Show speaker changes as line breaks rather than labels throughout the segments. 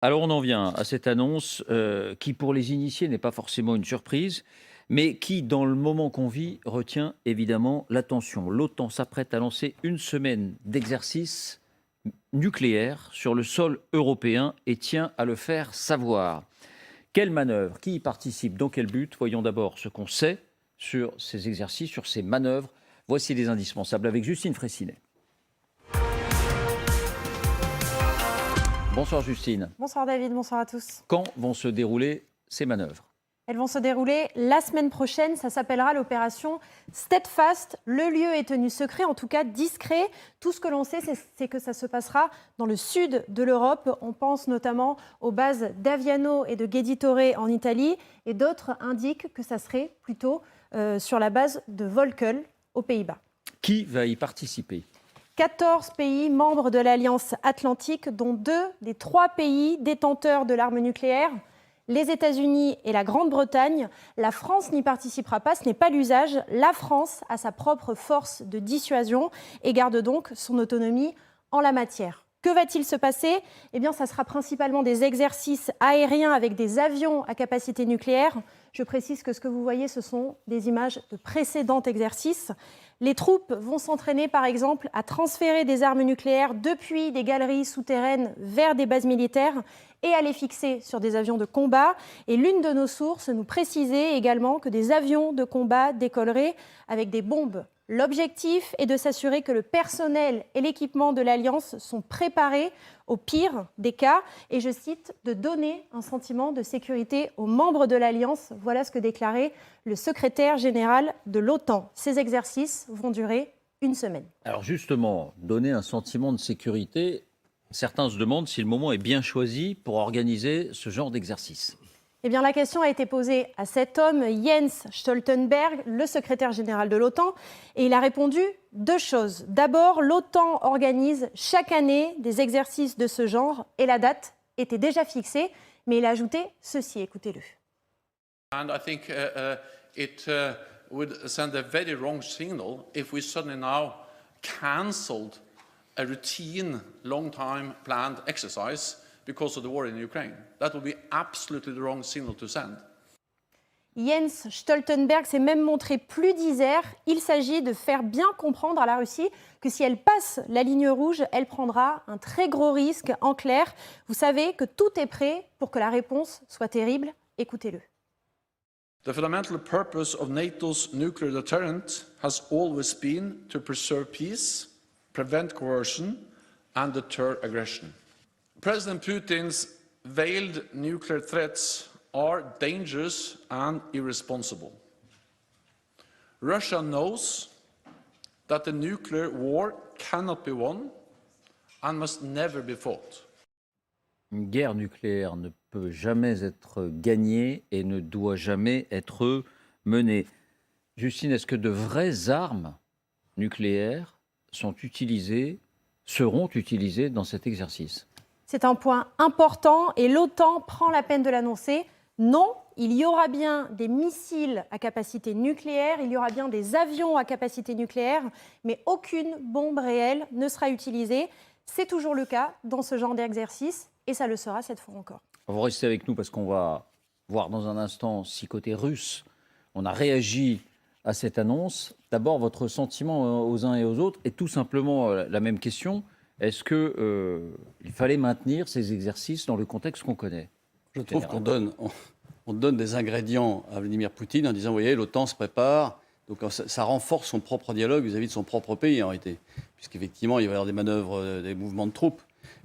Alors on en vient à cette annonce qui pour les initiés n'est pas forcément une surprise, mais qui dans le moment qu'on vit retient évidemment l'attention. L'OTAN s'apprête à lancer une semaine d'exercice nucléaire sur le sol européen et tient à le faire savoir. Quelle manœuvre? Qui y participe? Dans quel but? Voyons d'abord ce qu'on sait sur ces exercices, sur ces manœuvres. Voici les indispensables avec Justine Fraissinet. Bonsoir Justine.
Bonsoir David, bonsoir à tous.
Quand vont se dérouler ces manœuvres?
Elles vont se dérouler la semaine prochaine. Ça s'appellera l'opération Steadfast. Le lieu est tenu secret, en tout cas discret. Tout ce que l'on sait, c'est que ça se passera dans le sud de l'Europe. On pense notamment aux bases d'Aviano et de Gheditore en Italie. Et d'autres indiquent que ça serait plutôt sur la base de Volkel aux Pays-Bas.
Qui va y participer?
14 pays membres de l'Alliance Atlantique, dont 2 des 3 pays détenteurs de l'arme nucléaire, les États-Unis et la Grande-Bretagne. La France n'y participera pas, ce n'est pas l'usage. La France a sa propre force de dissuasion et garde donc son autonomie en la matière. Que va-t-il se passer? Eh bien, ça sera principalement des exercices aériens avec des avions à capacité nucléaire. Je précise que ce que vous voyez, ce sont des images de précédents exercices. Les troupes vont s'entraîner, par exemple, à transférer des armes nucléaires depuis des galeries souterraines vers des bases militaires et à les fixer sur des avions de combat. Et l'une de nos sources nous précisait également que des avions de combat décolleraient avec des bombes. L'objectif est de s'assurer que le personnel et l'équipement de l'Alliance sont préparés au pire des cas et, je cite, de donner un sentiment de sécurité aux membres de l'Alliance. Voilà ce que déclarait le secrétaire général de l'OTAN. Ces exercices vont durer une semaine.
Alors justement, donner un sentiment de sécurité, certains se demandent si le moment est bien choisi pour organiser ce genre d'exercice.
Eh bien, la question a été posée à cet homme, Jens Stoltenberg, le secrétaire général de l'OTAN, et il a répondu 2 choses. D'abord, l'OTAN organise chaque année des exercices de ce genre, et la date était déjà fixée, mais il a ajouté ceci, écoutez-le.
And I think it would send a very wrong signal if we suddenly now cancelled a routine, long-time planned exercise because of the war in Ukraine. That would be absolutely the wrong signal to send.
Jens Stoltenberg s'est même montré plus disert. Il s'agit de faire bien comprendre à la Russie que si elle passe la ligne rouge, elle prendra un très gros risque. En clair, vous savez que tout est prêt pour que la réponse soit terrible. Écoutez-le.
The fundamental purpose of NATO's nuclear deterrent has always been to preserve peace, prevent coercion, and deter aggression. President Putin's veiled nuclear threats are dangerous and irresponsible. Russia knows that the nuclear war cannot be won and must never be fought.
Une guerre nucléaire ne peut jamais être gagnée et ne doit jamais être menée. Justine, est-ce que de vraies armes nucléaires seront utilisées dans cet exercice?
C'est un point important et l'OTAN prend la peine de l'annoncer. Non, il y aura bien des missiles à capacité nucléaire, il y aura bien des avions à capacité nucléaire, mais aucune bombe réelle ne sera utilisée. C'est toujours le cas dans ce genre d'exercice et ça le sera cette fois encore.
Vous restez avec nous parce qu'on va voir dans un instant si côté russe, on a réagi à cette annonce. D'abord, votre sentiment aux uns et aux autres est tout simplement la même question. Est-ce qu'il fallait maintenir ces exercices dans le contexte qu'on connaît?
Je trouve qu'on donne des ingrédients à Vladimir Poutine en disant, vous voyez, l'OTAN se prépare. Donc ça renforce son propre dialogue vis-à-vis de son propre pays, en réalité. Puisqu'effectivement, il va y avoir des manœuvres, des mouvements de troupes.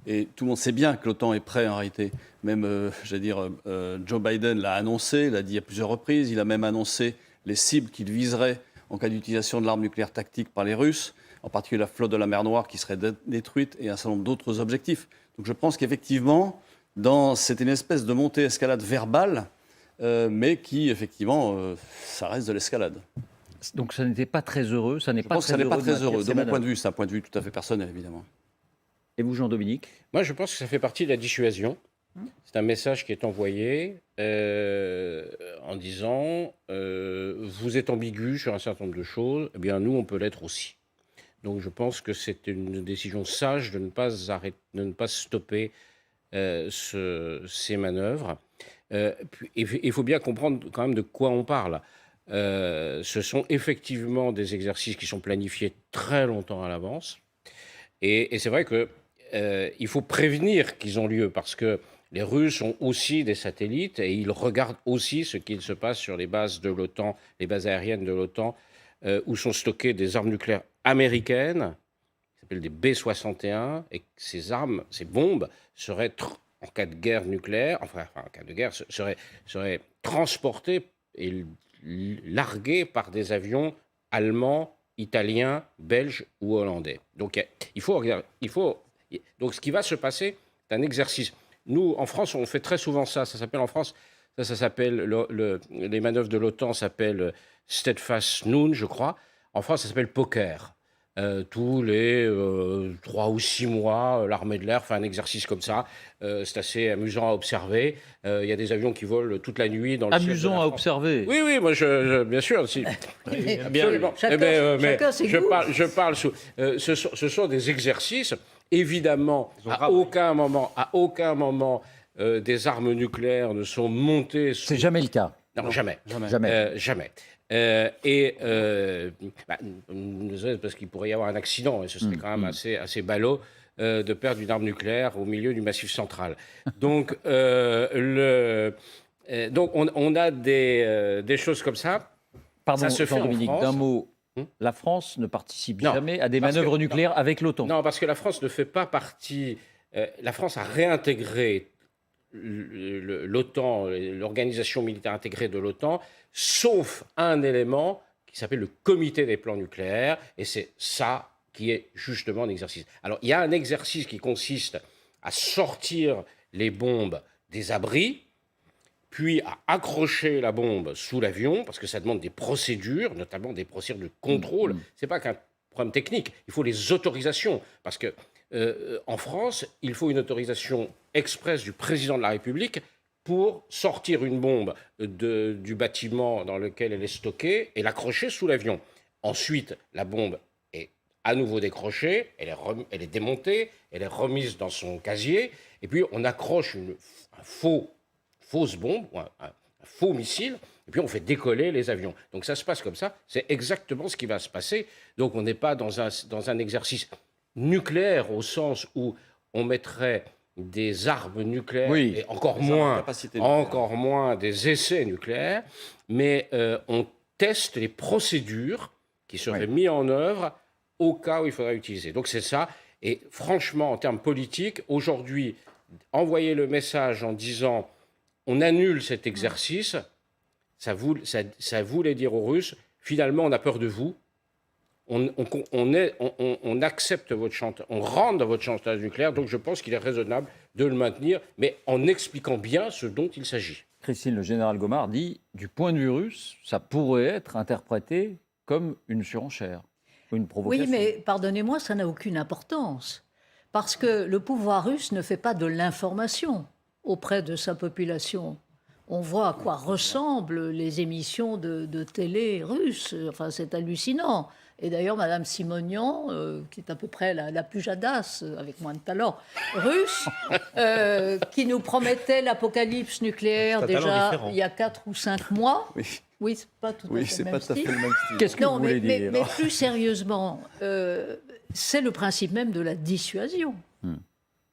Et tout le monde sait bien que l'OTAN est prêt, en réalité. Même, Joe Biden l'a annoncé, l'a dit à plusieurs reprises. Il a même annoncé les cibles qu'il viserait en cas d'utilisation de l'arme nucléaire tactique par les Russes, en particulier la flotte de la mer Noire qui serait détruite et un certain nombre d'autres objectifs. Donc je pense qu'effectivement, c'est une espèce de montée-escalade verbale, mais qui, effectivement, ça reste de l'escalade.
Donc ça n'était pas très heureux, ça n'est
Je
pas
pense
très
que ça n'est pas
heureux
très heureux. De mon
manœuvres.
point de vue, c'est un point de vue tout à fait personnel, évidemment.
Et vous, Jean-Dominique?
Moi, je pense que ça fait partie de la dissuasion. C'est un message qui est envoyé en disant vous êtes ambigu sur un certain nombre de choses, eh bien nous, on peut l'être aussi. Donc je pense que c'est une décision sage de ne pas stopper ces manœuvres. Il faut bien comprendre quand même de quoi on parle. Ce sont effectivement des exercices qui sont planifiés très longtemps à l'avance. Et c'est vrai qu'il faut prévenir qu'ils ont lieu parce que les Russes ont aussi des satellites et ils regardent aussi ce qu'il se passe sur les bases de l'OTAN, les bases aériennes de l'OTAN, où sont stockées des armes nucléaires américaines, qui s'appellent des B-61, et ces armes, ces bombes, seraient, en cas de guerre nucléaire, enfin en cas de guerre, seraient transportées et larguées par des avions allemands, italiens, belges ou hollandais. Donc il faut regarder, donc ce qui va se passer, c'est un exercice. Nous, en France, on fait très souvent ça. Ça s'appelle en France, ça s'appelle, les manœuvres de l'OTAN s'appellent Steadfast Noon, je crois. En France, ça s'appelle poker. Tous les 3 ou 6 mois, l'armée de l'air fait un exercice comme ça. C'est assez amusant à observer. Il y a des avions qui volent toute la nuit dans le ciel de la
Amusant à
France.
observer.
Oui, oui, moi, bien sûr. Si. Absolument.
Chacun ses goûts.
Je parle sous. Ce sont des exercices. Évidemment, à aucun moment, des armes nucléaires ne sont montées.
C'est jamais le cas.
Non, jamais.
Jamais.
Jamais. Parce qu'il pourrait y avoir un accident, et ce serait quand même assez ballot de perdre une arme nucléaire au milieu du Massif central. Donc, donc on a des choses comme ça.
Pardon,
Ça se fait en
Jean-Dominique,
France.
d'un mot. La France ne participe
Non,
jamais à des
parce
manœuvres
que-
nucléaires avec l'OTAN.
Non, parce que la France ne fait pas partie. La France a réintégré l'OTAN, l'organisation militaire intégrée de l'OTAN, sauf un élément qui s'appelle le comité des plans nucléaires, et c'est ça qui est justement un exercice. Alors, il y a un exercice qui consiste à sortir les bombes des abris, puis à accrocher la bombe sous l'avion, parce que ça demande des procédures, notamment des procédures de contrôle. C'est pas qu'un problème technique, il faut les autorisations, parce que en France, il faut une autorisation expresse du président de la République pour sortir une bombe du bâtiment dans lequel elle est stockée et l'accrocher sous l'avion. Ensuite, la bombe est à nouveau décrochée, elle est démontée, elle est remise dans son casier, et puis on accroche une fausse bombe, ou un faux missile, et puis on fait décoller les avions. Donc ça se passe comme ça, c'est exactement ce qui va se passer. Donc on n'est pas dans un exercice nucléaire au sens où on mettrait des armes nucléaires
Oui.
et encore
Des armes de
moins,
capacité nucléaire.
encore moins des essais nucléaires, mais on teste les procédures qui seraient mises en œuvre au cas où il faudrait utiliser. Donc c'est ça. Et franchement, en termes politiques, aujourd'hui, envoyer le message en disant on annule cet exercice, ça voulait dire aux Russes, finalement, on a peur de vous. On accepte votre chantage, on rentre dans votre chantage nucléaire, donc je pense qu'il est raisonnable de le maintenir, mais en expliquant bien ce dont il s'agit.
Christine, le général Gomard dit, du point de vue russe, ça pourrait être interprété comme une surenchère, ou une provocation.
Oui, mais pardonnez-moi, ça n'a aucune importance. Parce que le pouvoir russe ne fait pas de l'information auprès de sa population. On voit à quoi ressemblent les émissions de télé russes. Enfin, c'est hallucinant. Et d'ailleurs, Madame Simonian, qui est à peu près la pujadasse, avec moins de talent, russe, qui nous promettait l'apocalypse nucléaire
C'est un talent
déjà
différent.
il y a 4 ou 5 mois.
Oui,
Oui, c'est pas tout à fait
c'est
le
pas
même
tout à fait
style.
le même style.
Qu'est-ce que
Non,
vous voulez dire
mais plus sérieusement, c'est le principe même de la dissuasion.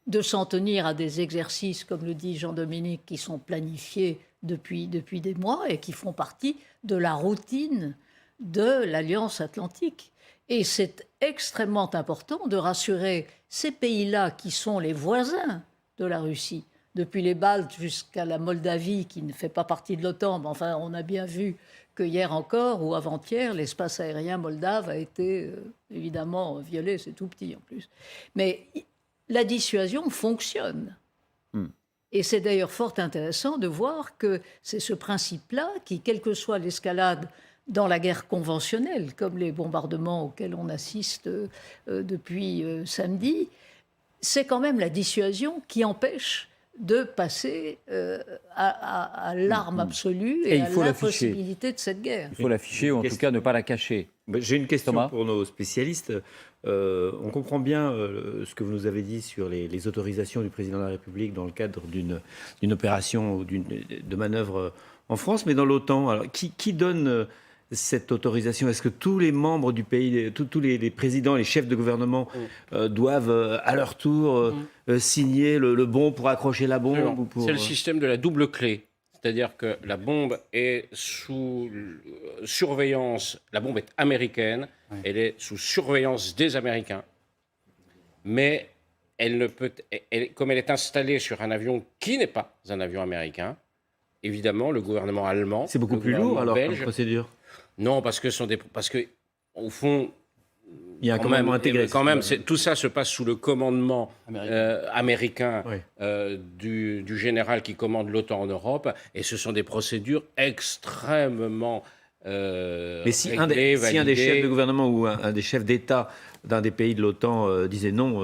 De s'en tenir à des exercices, comme le dit Jean-Dominique, qui sont planifiés depuis des mois et qui font partie de la routine de l'Alliance Atlantique. Et c'est extrêmement important de rassurer ces pays-là qui sont les voisins de la Russie, depuis les Baltes jusqu'à la Moldavie, qui ne fait pas partie de l'OTAN. Mais enfin, on a bien vu que hier encore ou avant-hier, l'espace aérien moldave a été évidemment violé. C'est tout petit en plus. Mais la dissuasion fonctionne. Et c'est d'ailleurs fort intéressant de voir que c'est ce principe-là qui, quelle que soit l'escalade dans la guerre conventionnelle, comme les bombardements auxquels on assiste depuis samedi, c'est quand même la dissuasion qui empêche de passer à l'arme absolue et
il
à
faut l'afficher.
l'impossibilité de cette guerre.
Il faut l'afficher, ou en tout cas ne pas la cacher.
J'ai une question
Thomas.
pour nos spécialistes. On comprend bien ce que vous nous avez dit sur les autorisations du président de la République dans le cadre d'une opération ou de manœuvre en France, mais dans l'OTAN. Alors, qui donne cette autorisation? Est-ce que tous les membres du pays, tous les présidents, les chefs de gouvernement doivent à leur tour signer le bon pour accrocher la bombe ou pour...
C'est le système de la double clé. C'est-à-dire que la bombe est sous surveillance, la bombe est américaine, elle est sous surveillance des Américains, mais elle ne peut, comme elle est installée sur un avion qui n'est pas un avion américain, évidemment, le gouvernement allemand...
C'est beaucoup
le
plus lourd
gouvernement
alors
belge,
comme procédure.
Non, parce que au fond,
Il y a un commandement intégré.
quand même, tout ça se passe sous le commandement américain
Oui.
du général qui commande l'OTAN en Europe, et ce sont des procédures extrêmement
Mais si un
réglées,
des
validées.
chefs de gouvernement ou un des chefs d'État d'un des pays de l'OTAN disait non,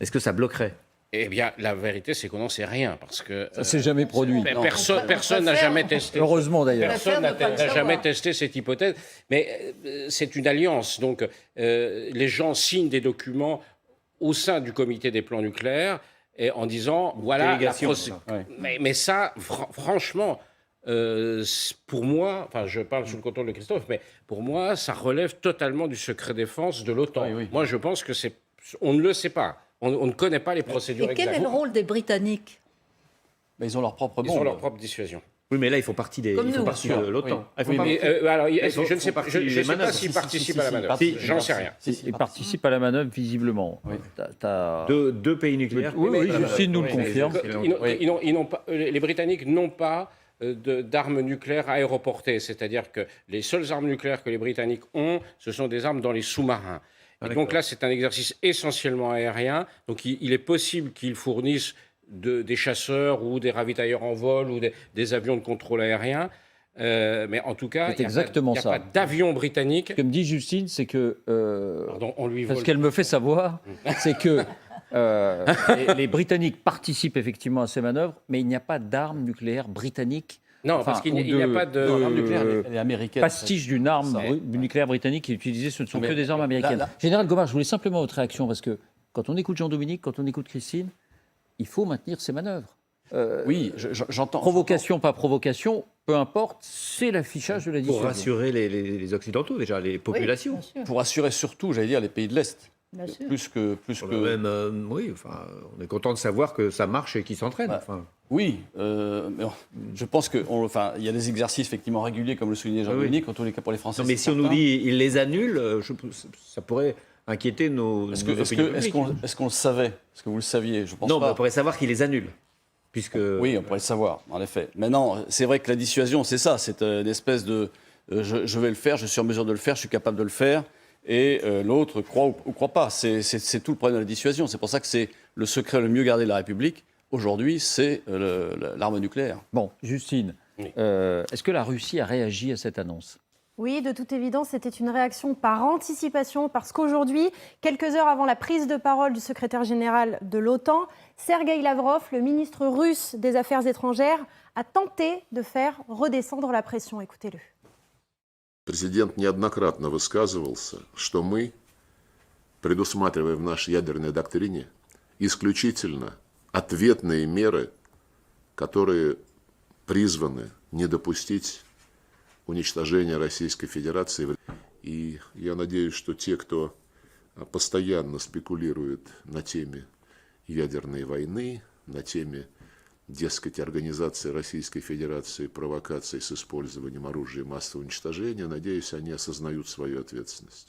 est-ce que ça bloquerait?
Eh bien, la vérité, c'est qu'on n'en sait rien, parce que
Ça s'est jamais produit.
personne n'a jamais testé.
Heureusement d'ailleurs.
Personne
préfère ne pas le
n'a jamais
savoir.
testé cette hypothèse, mais c'est une alliance. Donc, les gens signent des documents au sein du comité des plans nucléaires et en disant voilà la
délégation,
procédure.
ça.
Mais ça, franchement, pour moi, enfin, je parle sous le contrôle de Christophe, mais pour moi, ça relève totalement du secret défense de l'OTAN.
Oui, oui.
Moi, je pense que on ne le sait pas. On ne connaît pas les procédures
Et quel
exactes.
est le rôle des Britanniques?
Mais ils ont leur propre
Ils
bombe.
ont leur propre dissuasion.
Oui, mais là, ils font partie
Comme nous.
de l'OTAN.
Oui.
Ah, ils font
Oui,
partie-
Mais, alors,
Ils font-
je ne sais
font
pas,
partie
je
des
sais
manœuvres.
pas s'ils participent à la manœuvre.
Si,
J'en sais rien.
Ils participent à la manœuvre visiblement.
Oui.
Deux pays nucléaires.
Oui, oui, Justine nous le
Oui,
confirme.
ils n'ont pas, les Britanniques n'ont pas d'armes nucléaires aéroportées, c'est-à-dire que les seules armes nucléaires que les Britanniques ont, ce sont des armes dans les sous-marins. Et donc là, c'est un exercice essentiellement aérien. Donc il est possible qu'ils fournissent des chasseurs ou des ravitailleurs en vol ou des avions de contrôle aérien. Mais en tout cas,
C'est exactement
il n'y a
ça.
pas d'avion britannique.
Ce que me dit Justine, c'est que
Pardon, on lui
ce
vole.
qu'elle me fait savoir, c'est que les Britanniques participent effectivement à ces manœuvres, mais il n'y a pas d'armes nucléaires britanniques.
Non,
Enfin,
parce qu'il
ou
n'y a pas de...
L'arme nucléaire, elle est américaine.
Pastiche d'une arme
Ça.
nucléaire britannique qui est utilisée, ce ne sont
Mais
que des armes
là,
américaines.
là-
Général Gomard, je voulais simplement votre réaction, parce que quand on écoute Jean-Dominique, quand on écoute Christine, il faut maintenir ces manœuvres.
Oui, j'entends.
Provocation, pas provocation, peu importe, c'est l'affichage de la
Pour
dissuasion.
rassurer les Occidentaux, déjà, les populations.
Oui, bien sûr,
Pour assurer surtout, j'allais dire, les pays de l'Est.
bien sûr.
Plus que.
Oui, enfin, on est content de savoir que ça marche et qu'ils s'entraînent.
Ouais.
Enfin,
Oui, mais je pense que, il y a des exercices effectivement réguliers, comme le soulignait Jean-Dominique, en tous les cas pour les Français.
non, mais
c'est
si on nous
certain.
dit ils les annulent, ça pourrait inquiéter nos
Est-ce
nos opinions publiques.
qu'on le savait? Est-ce que vous le saviez? Je pense
Non, mais
pas.
on pourrait savoir qu'ils les annulent. Puisque...
Oui, on pourrait le savoir, en effet. Maintenant, c'est vrai que la dissuasion, c'est ça, c'est une espèce de je vais le faire, je suis en mesure de le faire, je suis capable de le faire, et l'autre croit ou croit pas. C'est tout le problème de la dissuasion. C'est pour ça que c'est le secret le mieux gardé de la République. Aujourd'hui, c'est l'arme nucléaire.
Bon, Justine,
Oui.
est-ce que la Russie a réagi à cette annonce?
Oui, de toute évidence, c'était une réaction par anticipation, parce qu'aujourd'hui, quelques heures avant la prise de parole du secrétaire général de l'OTAN, Sergueï Lavrov, le ministre russe des Affaires étrangères, a tenté de faire redescendre la pression. Écoutez-le.
Президент неоднократно высказывался, что мы предусматриваем в нашей ядерной доктрине исключительно ответные меры, которые призваны не допустить уничтожения Российской Федерации. И я надеюсь, что те, кто постоянно спекулирует на теме ядерной войны, на теме, дескать, организации Российской Федерации провокаций с использованием оружия массового уничтожения, надеюсь, они осознают свою ответственность.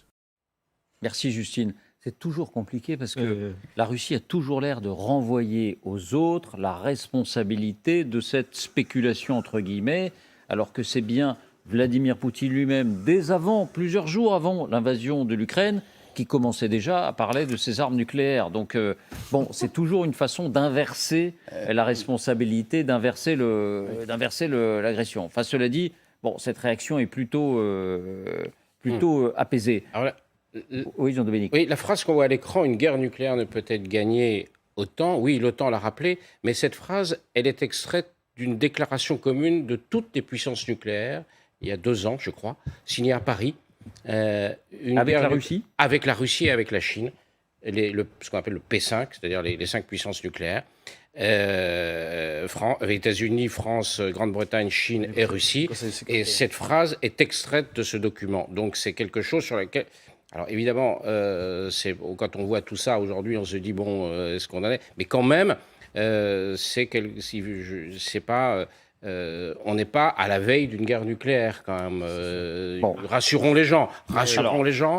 Merci Justine. C'est toujours compliqué parce que la Russie a toujours l'air de renvoyer aux autres la responsabilité de cette spéculation, entre guillemets, alors que c'est bien Vladimir Poutine lui-même, dès avant, plusieurs jours avant l'invasion de l'Ukraine, qui commençait déjà à parler de ses armes nucléaires. Donc, bon, c'est toujours une façon d'inverser la responsabilité, d'inverser l'agression. Enfin, cela dit, bon, cette réaction est plutôt apaisée.
Alors là,
Oui, Jean-Dominique.
oui, la phrase qu'on voit à l'écran, une guerre nucléaire ne peut être gagnée autant, oui, l'OTAN l'a rappelé, mais cette phrase, elle est extraite d'une déclaration commune de toutes les puissances nucléaires, il y a 2 ans, je crois, signée à Paris,
Avec la Russie ?
Avec la Russie et avec la Chine, ce qu'on appelle le P5, c'est-à-dire les 5 puissances nucléaires. États-Unis, France, Grande-Bretagne, Chine et Russie. Et cette phrase est extraite de ce document. Donc c'est quelque chose sur lequel... Alors évidemment, quand on voit tout ça aujourd'hui, on se dit, bon, est-ce qu'on en est ? Mais quand même, on n'est pas à la veille d'une guerre nucléaire, quand même. Rassurons les gens.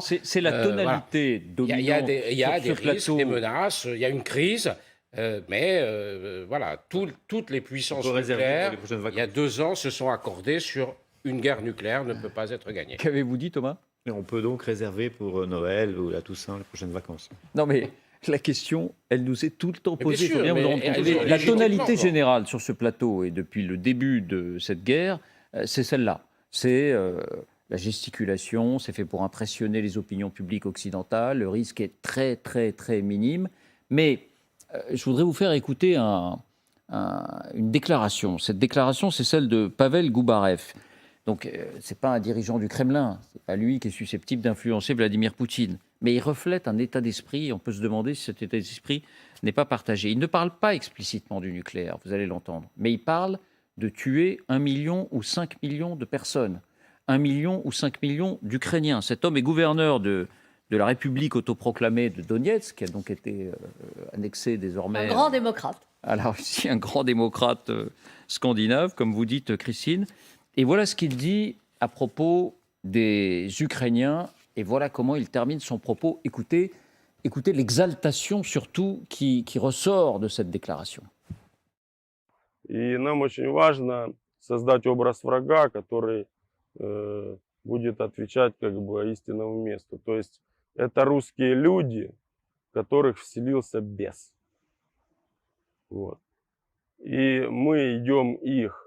C'est la tonalité dominante.
Il y a des risques, des menaces, il y a une crise. Voilà, toutes les puissances nucléaires, il y a 2 ans, se sont accordées sur une guerre nucléaire ne peut pas être gagnée.
Qu'avez-vous dit, Thomas ?
Et on peut donc réserver pour Noël ou la Toussaint les prochaines vacances.
Non, mais la question, elle nous est tout le temps posée.
sûr,
La tonalité générale sur ce plateau, et depuis le début de cette guerre, c'est celle-là. C'est la gesticulation, c'est fait pour impressionner les opinions publiques occidentales. Le risque est très, très, très minime. Mais je voudrais vous faire écouter une déclaration. Cette déclaration, c'est celle de Pavel Goubarev. Donc, ce n'est pas un dirigeant du Kremlin, ce n'est pas lui qui est susceptible d'influencer Vladimir Poutine. Mais il reflète un état d'esprit, et on peut se demander si cet état d'esprit n'est pas partagé. Il ne parle pas explicitement du nucléaire, vous allez l'entendre, mais il parle de tuer 1 million ou 5 millions de personnes, 1 million ou 5 millions d'Ukrainiens. Cet homme est gouverneur de la République autoproclamée de Donetsk, qui a donc été annexée désormais...
Un grand démocrate.
À la Russie, un grand démocrate scandinave, comme vous dites, Christine. Et voilà ce qu'il dit à propos des Ukrainiens, et voilà comment il termine son propos. Écoutez l'exaltation surtout qui ressort de cette déclaration.
И нам очень важно создать образ врага, который будет отвечать как бы истинному месту. То есть это русские люди, в которых вселился бес. Вот. И мы идем их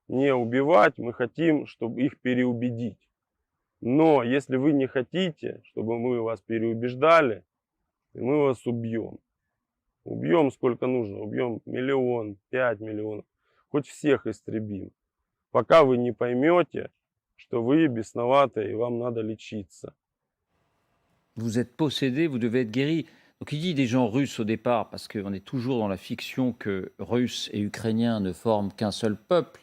не убивать, мы хотим, чтобы их переубедить. Но если вы не хотите, чтобы мы вас переубеждали, мы вас убьем. Убьем сколько нужно, убьем 1 миллион, 5 миллионов, хоть всех истребим. Пока вы не поймете, что вы бесноватые и вам надо лечиться.
Vous êtes possédé, vous devez être guéri. Donc il dit des gens russes au départ, parce qu'on est toujours dans la fiction que Russes et Ukrainiens ne forment qu'un seul peuple.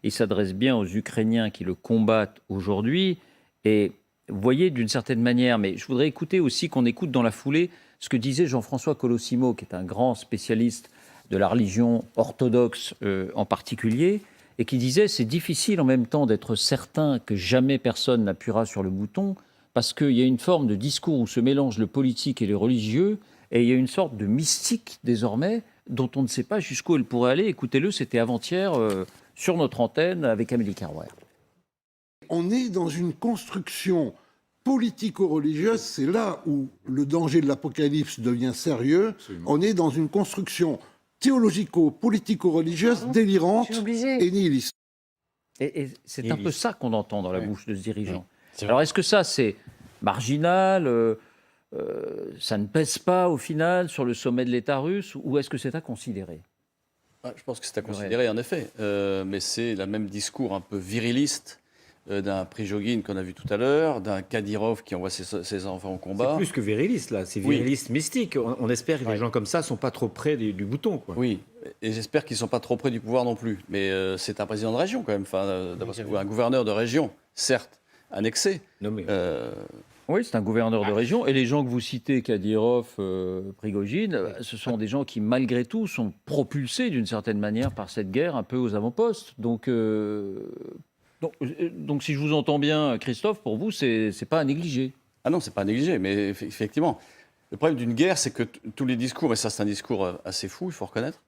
Il s'adresse bien aux Ukrainiens qui le combattent aujourd'hui. Et vous voyez, d'une certaine manière, mais je voudrais écouter aussi qu'on écoute dans la foulée ce que disait Jean-François Colosimo, qui est un grand spécialiste de la religion orthodoxe en particulier, et qui disait c'est difficile en même temps d'être certain que jamais personne n'appuiera sur le bouton, parce qu'il y a une forme de discours où se mélange le politique et le religieux, et il y a une sorte de mystique désormais dont on ne sait pas jusqu'où elle pourrait aller. Écoutez-le, c'était avant-hier sur notre antenne avec Amélie Carrouer.
On est dans une construction politico-religieuse, c'est là où le danger de l'apocalypse devient sérieux. Absolument. On est dans une construction théologico-politico-religieuse délirante et nihiliste.
Et c'est un peu ça qu'on entend dans la bouche de ce dirigeant. Alors est-ce que ça c'est marginal, ça ne pèse pas au final sur le sommet de l'État russe, ou est-ce que c'est à considérer ?
Je pense que c'est à considérer en effet, mais c'est le même discours un peu viriliste d'un Prigogine qu'on a vu tout à l'heure, d'un Kadyrov qui envoie ses enfants au combat.
C'est plus que viriliste, là. C'est viriliste mystique. On espère que les gens comme ça ne sont pas trop près du bouton, quoi.
Oui, et j'espère qu'ils ne sont pas trop près du pouvoir non plus. Mais c'est un président de région, quand même. Un gouverneur de région, certes, annexé.
Non, mais...
Oui, c'est un gouverneur de région. Et les gens que vous citez, Kadyrov, Prigogine, ce sont des gens qui, malgré tout, sont propulsés d'une certaine manière par cette guerre un peu aux avant-postes. Donc, si je vous entends bien, Christophe, pour vous, c'est pas à négliger.
Ah non, c'est pas à négliger, mais effectivement, le problème d'une guerre, c'est que tous les discours, et ça c'est un discours assez fou, il faut reconnaître,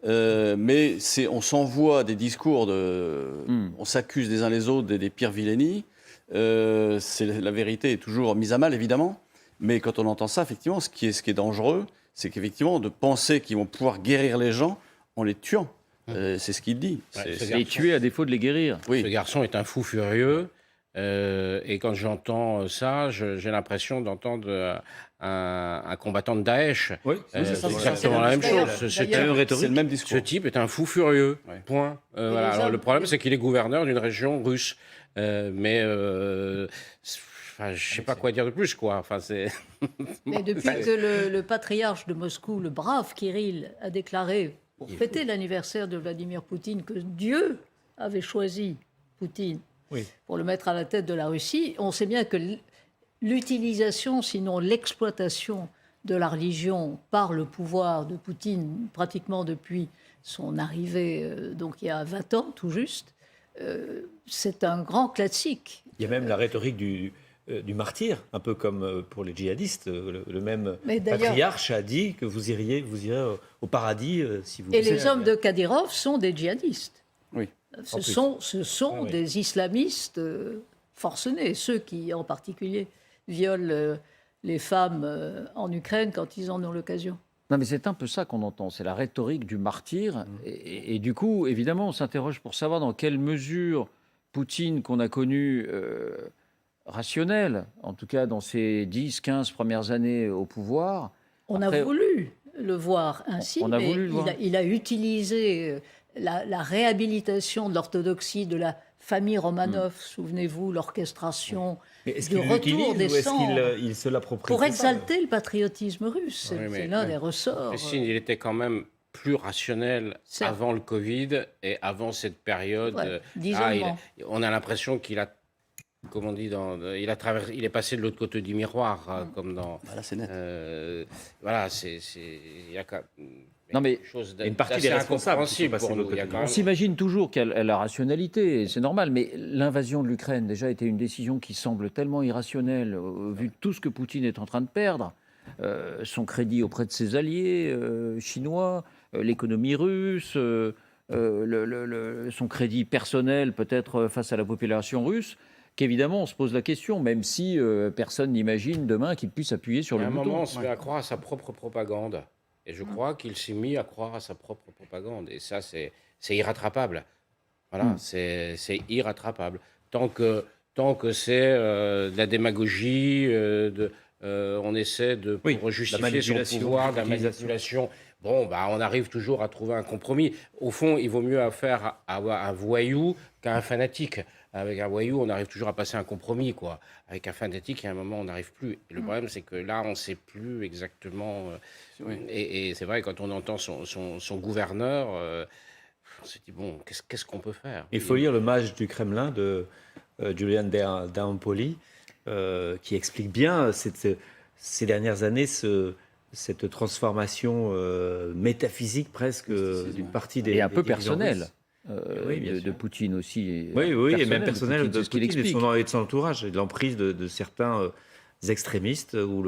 mais on s'envoie des discours on s'accuse les uns les autres des pires vilainies. La vérité est toujours mise à mal, évidemment, mais quand on entend ça, effectivement, ce qui est dangereux, c'est qu'effectivement, de penser qu'ils vont pouvoir guérir les gens en les tuant. C'est ce qu'il dit.
Les tuer à défaut de les guérir.
Oui. Ce garçon est un fou furieux. Et quand j'entends ça, j'ai l'impression d'entendre un combattant de Daesh.
Oui,
c'est exactement la même chose.
C'est le même discours.
Ce type est un fou furieux. Ouais. Point. Alors, le problème, c'est qu'il est gouverneur d'une région russe. Mais enfin, je ne sais pas quoi dire de plus, quoi. Enfin, c'est...
Mais depuis que le patriarche de Moscou, le brave Kirill, a déclaré, pour fêter l'anniversaire de Vladimir Poutine, que Dieu avait choisi Poutine pour le mettre à la tête de la Russie, on sait bien que l'utilisation, sinon l'exploitation de la religion par le pouvoir de Poutine, pratiquement depuis son arrivée, donc il y a 20 ans tout juste, c'est un grand classique.
Il y a même la rhétorique du martyr, un peu comme pour les djihadistes. Le même patriarche a dit que vous irez au paradis si vous...
Et les hommes de Kadyrov sont des djihadistes.
Oui.
Ce sont des islamistes forcenés, ceux qui en particulier violent les femmes en Ukraine quand ils en ont l'occasion.
Non, mais c'est un peu ça qu'on entend, c'est la rhétorique du martyr. Et du coup, évidemment, on s'interroge pour savoir dans quelle mesure Poutine, qu'on a connu rationnel, en tout cas dans ses 10-15 premières années au pouvoir...
On a voulu le voir ainsi, mais il a utilisé la réhabilitation de l'orthodoxie, de la famille Romanov, souvenez-vous, l'orchestration, du retour des cendres,
il se l'approprie
pour exalter le patriotisme russe. C'est l'un des ressorts.
Christine, il était quand même plus rationnel avant le Covid et avant cette période. On a l'impression qu'il a, comme on dit, il est passé de l'autre côté du miroir, comme dans...
Voilà, c'est net.
Voilà, il y a quand même...
Non, mais
une partie des responsables qui sont passés de l'autre côté.
On s'imagine toujours qu'il y a la rationalité, c'est normal, mais l'invasion de l'Ukraine, déjà, était une décision qui semble tellement irrationnelle, vu tout ce que Poutine est en train de perdre, son crédit auprès de ses alliés chinois, l'économie russe, son crédit personnel peut-être face à la population russe, qu'évidemment on se pose la question, même si personne n'imagine demain qu'il puisse appuyer sur le bouton.
À un moment, on se met à croire à sa propre propagande. Et je crois qu'il s'est mis à croire à sa propre propagande. Et ça, c'est irrattrapable. Voilà, c'est irrattrapable. Tant que c'est de la démagogie, on essaie de pour justifier son pouvoir, de la manipulation. Bon, on arrive toujours à trouver un compromis. Au fond, il vaut mieux avoir un voyou qu'un fanatique. Avec un voyou, on arrive toujours à passer un compromis, quoi. Avec un fanatique, il y a un moment, on n'arrive plus. Et le problème, c'est que là, on ne sait plus exactement... Et c'est vrai, quand on entend son gouverneur, on se dit, bon, qu'est-ce qu'on peut faire?
Il faut lire le Mage du Kremlin de Julian Dampoli, qui explique bien ces dernières années cette transformation métaphysique presque d'une partie des...
Et un peu
dirigeants
personnelle.
russes.
De Poutine aussi.
Oui, et même personnel de Poutine et de son entourage, et de l'emprise de certains extrémistes où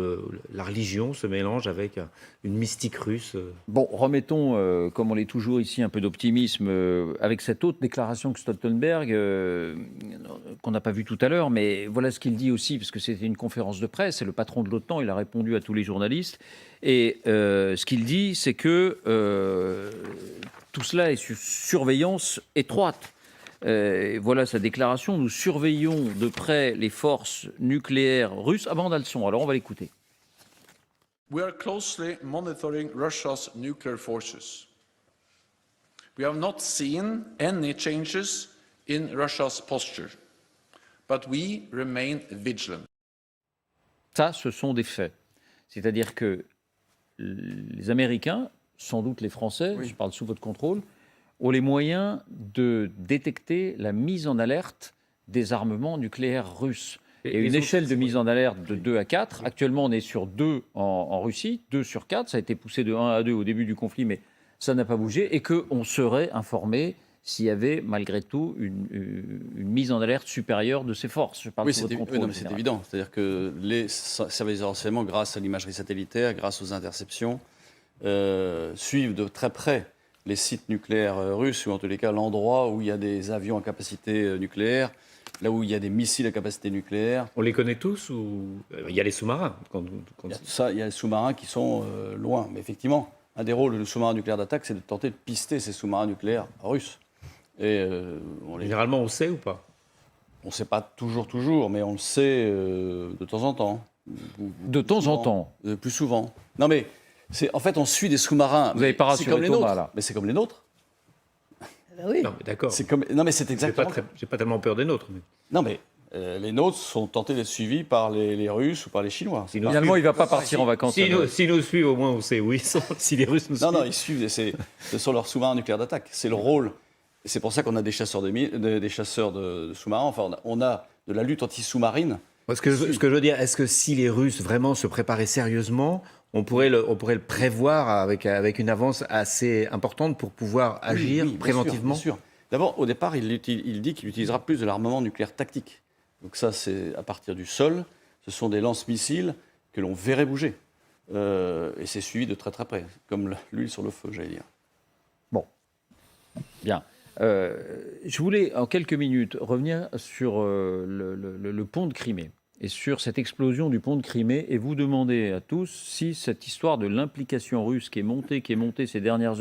la religion se mélange avec une mystique russe.
Bon, remettons, comme on l'est toujours ici, un peu d'optimisme avec cette autre déclaration que Stoltenberg, qu'on n'a pas vue tout à l'heure, mais voilà ce qu'il dit aussi, parce que c'était une conférence de presse, c'est le patron de l'OTAN, il a répondu à tous les journalistes, et ce qu'il dit, c'est que tout cela est sous surveillance étroite. Voilà sa déclaration. Nous surveillons de près les forces nucléaires russes. Ah ben on a le son, alors on va l'écouter.
We are closely monitoring Russia's nuclear forces. We have not seen any changes in Russia's posture, but we remain vigilant.
Ça, ce sont des faits. C'est-à-dire que les Américains, sans doute les Français, je parle sous votre contrôle, ont les moyens de détecter la mise en alerte des armements nucléaires russes. Il y a une échelle de mise en alerte de 2 à 4. Actuellement, on est sur 2 en Russie, 2 sur 4. Ça a été poussé de 1 à 2 au début du conflit, mais ça n'a pas bougé. Et qu'on serait informé s'il y avait malgré tout une mise en alerte supérieure de ces forces. Je parle sous votre contrôle.
Oui, c'est évident. C'est-à-dire que les services de renseignement, grâce à l'imagerie satellitaire, grâce aux interceptions, suivent de très près les sites nucléaires russes, ou en tous les cas l'endroit où il y a des avions à capacité nucléaire, là où il y a des missiles à capacité nucléaire.
On les connaît tous ou il y a les sous-marins
Il y a les sous-marins qui sont loin. Mais effectivement, un des rôles du sous-marin nucléaire d'attaque, c'est de tenter de pister ces sous-marins nucléaires russes. Et,
généralement, on sait ou pas?
On ne sait pas toujours, mais on le sait de temps en temps.
De temps en temps
Plus souvent. Non mais... En fait, on suit des sous-marins.
Vous n'avez pas rassuré Thomas, là.
Mais c'est comme les nôtres.
Oui.
Non, mais d'accord.
Non, mais c'est exactement...
J'ai pas tellement peur des nôtres. Mais...
Non, mais Les nôtres sont tentés d'être suivis par les Russes ou par les Chinois.
Finalement, il ne va pas partir en vacances.
S'ils nous suivent, au moins on sait où ils sont. Si les Russes nous suivent.
Non, ils suivent. Ce sont leurs sous-marins nucléaires d'attaque. C'est le rôle. Et c'est pour ça qu'on a des chasseurs des chasseurs de sous-marins. Enfin, on a de la lutte anti-sous-marine.
Ce que je veux dire, est-ce que si les Russes vraiment se préparaient sérieusement, on pourrait le prévoir avec une avance assez importante pour pouvoir agir préventivement?
Bien sûr. D'abord, au départ, il dit qu'il utilisera plus de l'armement nucléaire tactique. Donc ça, c'est à partir du sol. Ce sont des lance-missiles que l'on verrait bouger. Et c'est suivi de très très près, comme l'huile sur le feu, j'allais dire.
Bon, bien. Je voulais, en quelques minutes, revenir sur le pont de Crimée et sur cette explosion du pont de Crimée et vous demander à tous si cette histoire de l'implication russe qui est montée ces dernières heures